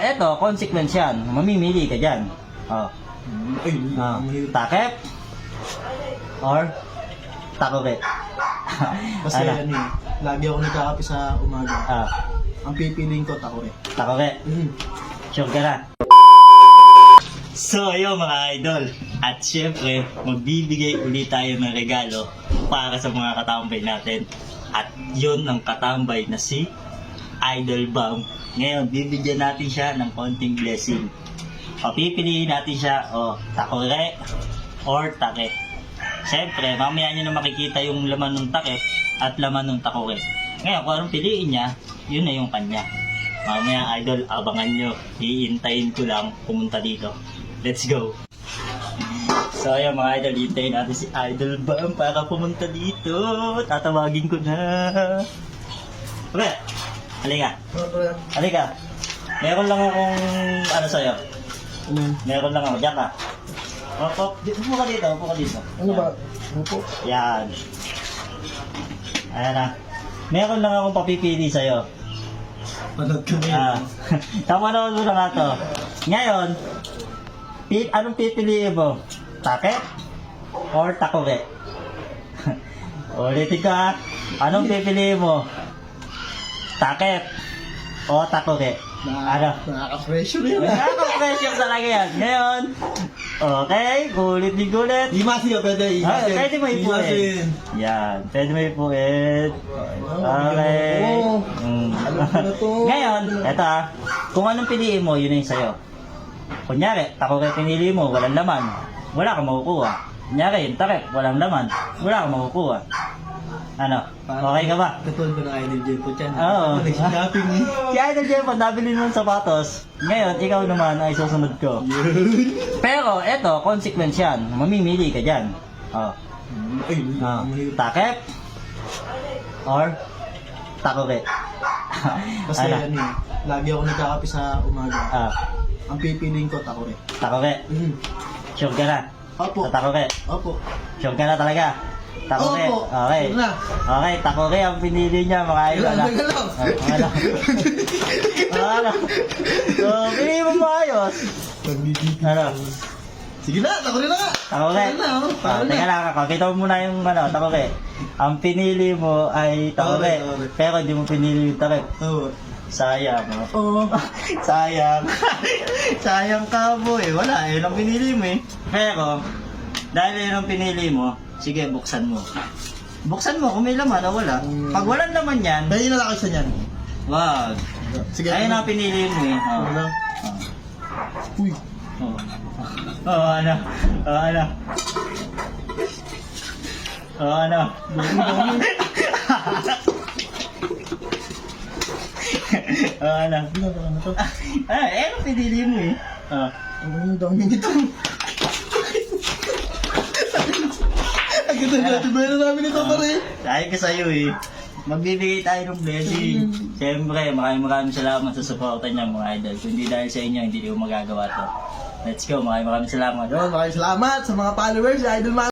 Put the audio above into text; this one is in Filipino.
Eto, consequence yan. Mamimili ka dyan. Oh. Ay, Takip or takoret. kasi ano eh, lagi ako nagkakape sa umaga. Ah, Ang pipiliin ko, takoret. takoret. Sure ka na. So ayun mga idol, at syempre magbibigay ulit tayo ng regalo para sa mga katambay natin. At yun ang katambay na si Idol Bam. Ngayon, bibigyan natin siya ng konting blessing. O pipiliin natin siya o takore or takip. Syempre, mamaya nyo na makikita yung laman ng takip at laman ng takore. Ngayon, kung anong piliin niya, yun na yung kanya. Mamaya idol, abangan nyo. Hihintayin ko lang pumunta dito. Let's go! So ayun mga idol, hintayin natin si Idol Bam para pumunta dito. Tatawagin ko na. Okay, halika. Halika. Meron lang akong ano sa'yo. Meron lang ako. Diyan ka. Upo ka dito, upo ka dito. Ano ba? Opo. Yan. Ayan na. Meron lang akong papipili sa'yo. Panood ka na yun. Tama na mo na nga to. Ngayon, anong pipiliin mo? Takip or takore? Ulitin ka ha. Anong pipiliin mo? Takip o takore? Ano? Nakaka-pressure yun. Nakaka-pressure talaga yan. Ngayon, okay, gulit ni gulit. Imasin yun, pwede. Imasin. Pwede mo ipuin. Yan, pwede mo ipuin. Okay. Alam ko na to. Ngayon, eto ha. Kung anong piliin mo, yun na yung sa'yo. Kunyari, takore pinili mo, walang laman. Wala kang makukuha. Kunyari, yung takip, walang laman. Wala kang makukuha. Ano? Okay ka ba? Katulad ba ng Idol Jepo dyan? Oo. Nag-shopping eh. Si Idol Jepo, nabili mo ng sapatos. Ngayon, ikaw naman ay susunod ko. Pero, eto, consequence yan. Mamimili ka dyan. Oh. Ay, Takip or takore. kasi ano eh, lagi ako nagkakape sa umaga. Ah, Ang pipiliin ko, takoret. takore. Sure ka na? Opo. Sa takore. Opo. Sure ka na talaga? Takore. Opo. Okay. Sure na. Okay, takore ang pinili niya mga idol. Teka lang. Ano? So, pili mo maayos. Ano? Sige na, takoret na nga. Takore. Takoret na, oh. Takoret Teka na. lang, kakita mo muna yung ano, takore. Ang pinili mo ay takore. Takore. Pero hindi mo pinili yung takip. Oo. Sayang. Oo. Sayang. Sayang ka mo eh. Wala eh. Yun ang pinili mo eh. Pero, dahil yun ang pinili mo, sige, buksan mo. Buksan mo kung may laman o wala. Pag walang laman yan, Dahil na lang isa niyan. wag. Sige. Ayun ang pinili mo eh. Oh. Ano? Uy. Oh. Oh, ano? Oh, ano? Oh, ano? Oh, ano? Ginagawa na to. Ano pinili mo eh? Oh. Ang dami nito. Ang ganda natin. Bayan na namin ito pare. Dahil ka sa'yo eh. Magbibigay tayo ng blessing. Siyempre, maraming salamat sa suporta niya mga idol. Kung hindi dahil sa inyo, hindi ko magagawa to. Let's go, maraming salamat. Yun, maraming salamat sa mga followers, Idol Man.